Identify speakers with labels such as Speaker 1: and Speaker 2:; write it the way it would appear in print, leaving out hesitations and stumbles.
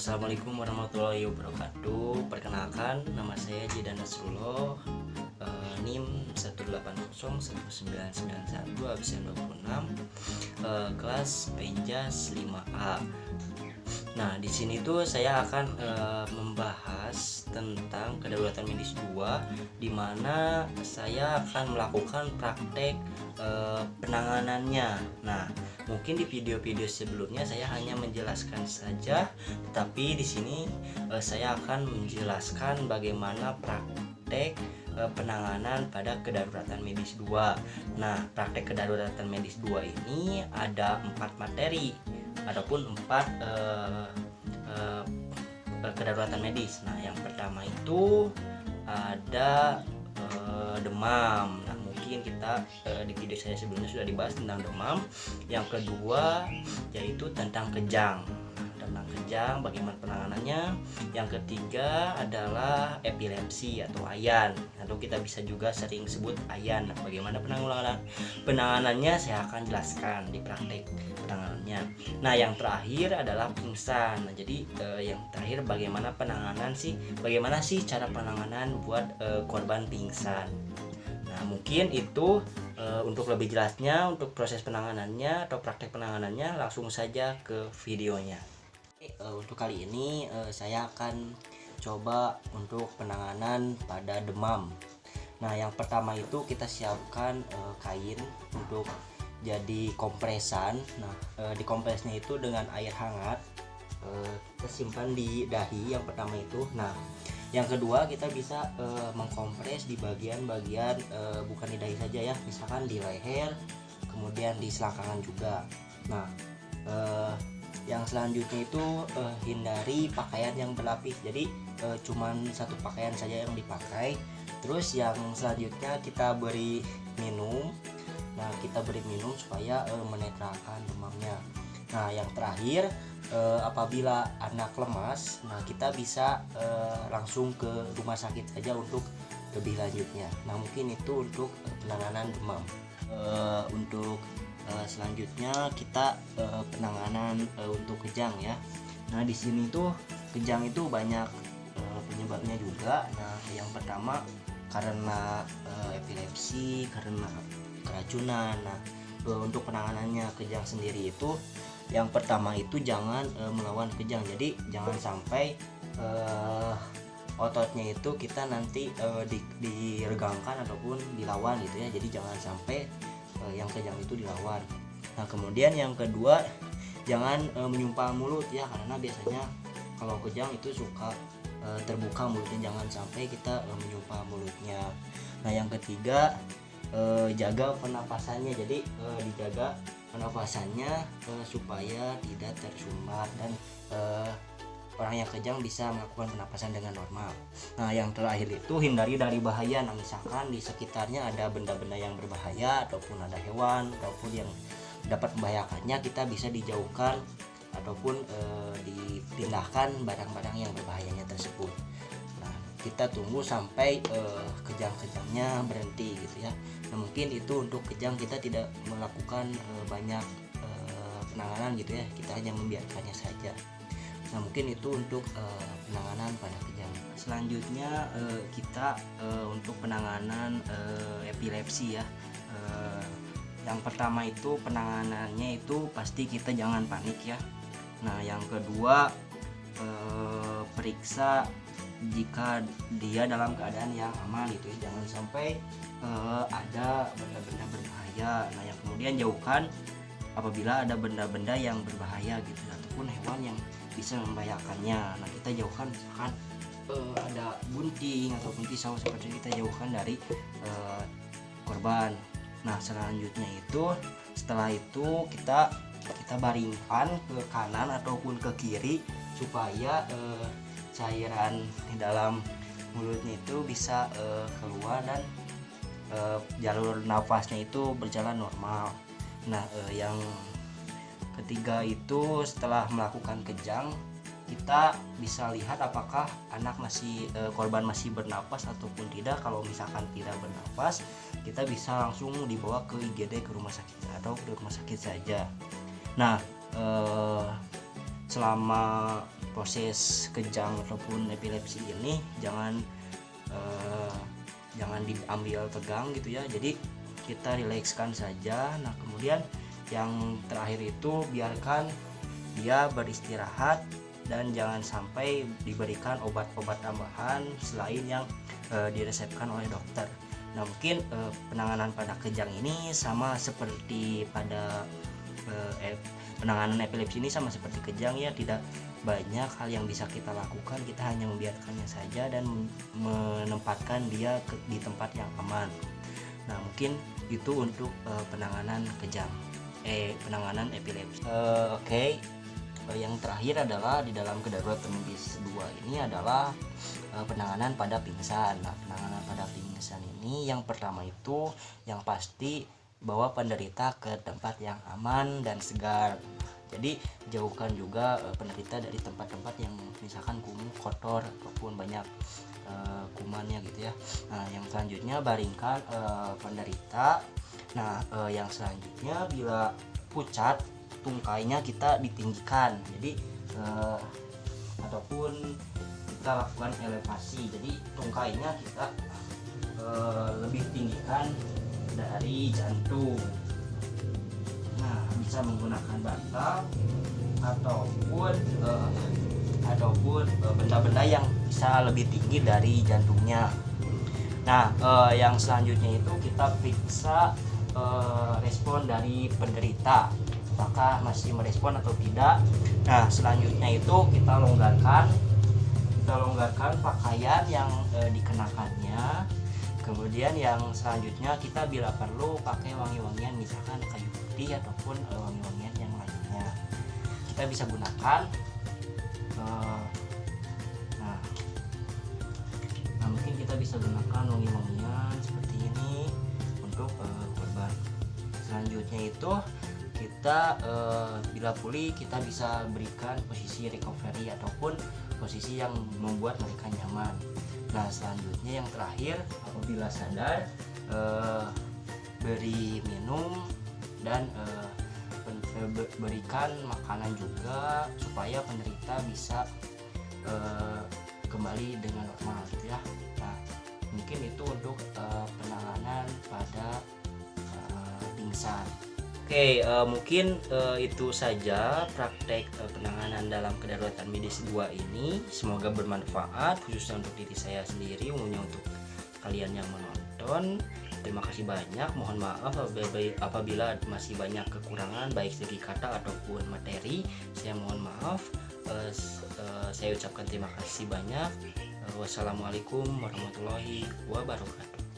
Speaker 1: Assalamualaikum warahmatullahi wabarakatuh. Perkenalkan, nama saya Jidan Nasrullah, NIM 1801991 absen 26, kelas Penjas 5A. Nah, di sini tuh saya akan membahas tentang kedaruratan medis 2, di mana saya akan melakukan praktek penanganannya. Nah, mungkin di video-video sebelumnya saya hanya menjelaskan saja, tetapi di sini saya akan menjelaskan bagaimana praktek penanganan pada kedaruratan medis 2. Nah, praktek kedaruratan medis 2 ini ada 4 materi ataupun 4 kedaruratan medis. Nah, yang pertama itu ada demam. Nah, mungkin kita di video saya sebelumnya sudah dibahas tentang demam. Yang kedua yaitu tentang kejang. Tentang kejang, bagaimana penanganannya. Yang ketiga adalah epilepsi atau ayan, atau kita bisa juga sering sebut ayan. Nah, bagaimana penanganannya saya akan jelaskan di praktek penanganannya. Nah, yang terakhir adalah pingsan. Nah, jadi yang terakhir bagaimana sih cara penanganan buat korban pingsan. Nah, mungkin itu untuk lebih jelasnya, untuk proses penanganannya atau praktek penanganannya, langsung saja ke videonya. Untuk kali ini saya akan coba untuk penanganan pada demam. Nah, yang pertama itu kita siapkan kain untuk jadi kompresan. Nah, di kompresnya itu dengan air hangat, kita simpan di dahi yang pertama itu. Nah, yang kedua kita bisa mengkompres di bagian-bagian bukan di dahi saja ya, misalkan di leher, kemudian di selangkangan juga. Nah, yang selanjutnya itu hindari pakaian yang berlapis, jadi cuman satu pakaian saja yang dipakai. Terus yang selanjutnya kita beri minum. Nah, kita beri minum supaya menetralkan demamnya. Nah, yang terakhir apabila anak lemas, nah kita bisa langsung ke rumah sakit saja untuk lebih lanjutnya. Nah, mungkin itu untuk penanganan demam. Untuk selanjutnya kita penanganan untuk kejang ya. Nah, di sini tuh kejang itu banyak penyebabnya juga. Nah, yang pertama karena epilepsi, karena keracunan. Nah, untuk penanganannya kejang sendiri itu yang pertama itu jangan melawan kejang. Jadi jangan sampai ototnya itu kita nanti diregangkan ataupun dilawan gitu ya. Jadi jangan sampai yang kejang itu dilawan. Nah, kemudian yang kedua jangan menyumpal mulut ya, karena biasanya kalau kejang itu suka terbuka mulutnya. Jangan sampai kita menyumpal mulutnya. Nah, yang ketiga jaga pernapasannya. Jadi dijaga pernapasannya supaya tidak tersumbat dan orang yang kejang bisa melakukan pernapasan dengan normal. Nah, yang terakhir itu hindari dari bahaya. Nah, misalkan di sekitarnya ada benda-benda yang berbahaya ataupun ada hewan ataupun yang dapat membahayakannya, kita bisa dijauhkan ataupun dipindahkan barang-barang yang berbahayanya tersebut. Nah, kita tunggu sampai kejang-kejangnya berhenti gitu ya. Nah, mungkin itu untuk kejang kita tidak melakukan banyak penanganan gitu ya, kita hanya membiarkannya saja. Nah, mungkin itu untuk penanganan pada kejang. Selanjutnya kita untuk penanganan epilepsi ya. Yang pertama itu penanganannya itu pasti kita jangan panik ya. Nah, yang kedua periksa jika dia dalam keadaan yang aman gitu ya. Jangan sampai ada benda-benda berbahaya. Nah, yang kemudian jauhkan apabila ada benda-benda yang berbahaya gitu ataupun hewan yang bisa membahayakannya. Nah, kita jauhkan misalkan ada bunting ataupun pisau, seperti kita jauhkan dari korban. Nah, selanjutnya itu setelah itu kita baringkan ke kanan ataupun ke kiri supaya cairan di dalam mulutnya itu bisa keluar dan jalur nafasnya itu berjalan normal. Nah, yang ketiga itu setelah melakukan kejang kita bisa lihat apakah korban masih bernapas ataupun tidak. Kalau misalkan tidak bernapas, kita bisa langsung dibawa ke IGD, ke rumah sakit atau ke rumah sakit saja. Nah, selama proses kejang ataupun epilepsi ini jangan diambil tegang gitu ya, jadi kita rilekskan saja. Nah kemudian yang terakhir itu biarkan dia beristirahat dan jangan sampai diberikan obat-obat tambahan selain yang diresepkan oleh dokter. Nah mungkin penanganan pada kejang ini sama seperti pada penanganan epilepsi ini sama seperti kejang ya, tidak banyak hal yang bisa kita lakukan, kita hanya membiarkannya saja dan menempatkan dia di tempat yang aman. Nah mungkin itu untuk penanganan kejang, penanganan epilepsi. Oke. Yang terakhir adalah di dalam kedaruratan medis 2 ini adalah penanganan pada pingsan. Nah penanganan pada pingsan ini yang pertama itu yang pasti bawa penderita ke tempat yang aman dan segar. Jadi jauhkan juga penderita dari tempat-tempat yang misalkan kumuh, kotor ataupun banyak kumannya gitu ya. Nah yang selanjutnya baringkan penderita. Nah yang selanjutnya bila pucat tungkainya kita ditinggikan, jadi ataupun kita lakukan elevasi, jadi tungkainya kita lebih tinggikan dari jantung. Nah bisa menggunakan bantal ataupun benda-benda yang bisa lebih tinggi dari jantungnya. Nah yang selanjutnya itu kita periksa respon dari penderita, apakah masih merespon atau tidak. Nah selanjutnya itu kita longgarkan pakaian yang dikenakannya. Kemudian yang selanjutnya kita bila perlu pakai wangi-wangian, misalkan kayu putih ataupun wangi-wangian yang lainnya kita bisa gunakan. Nah mungkin kita bisa gunakan wangi-wangian seperti ini untuk korban. Selanjutnya itu kita bila pulih kita bisa berikan posisi recovery ataupun posisi yang membuat mereka nyaman. Nah selanjutnya yang terakhir, apabila sadar beri minum dan berikan makanan juga supaya penderita bisa kembali dengan normal gitu ya. Nah mungkin itu untuk penanganan pada pingsan. Oke, mungkin itu saja praktek penanganan dalam kedaruratan medis 2 ini. Semoga bermanfaat khususnya untuk diri saya sendiri, umumnya untuk kalian yang menonton. Terima kasih banyak. Mohon maaf apabila masih banyak kekurangan baik segi kata ataupun materi. Saya mohon maaf. Saya ucapkan terima kasih banyak. Wassalamualaikum warahmatullahi wabarakatuh.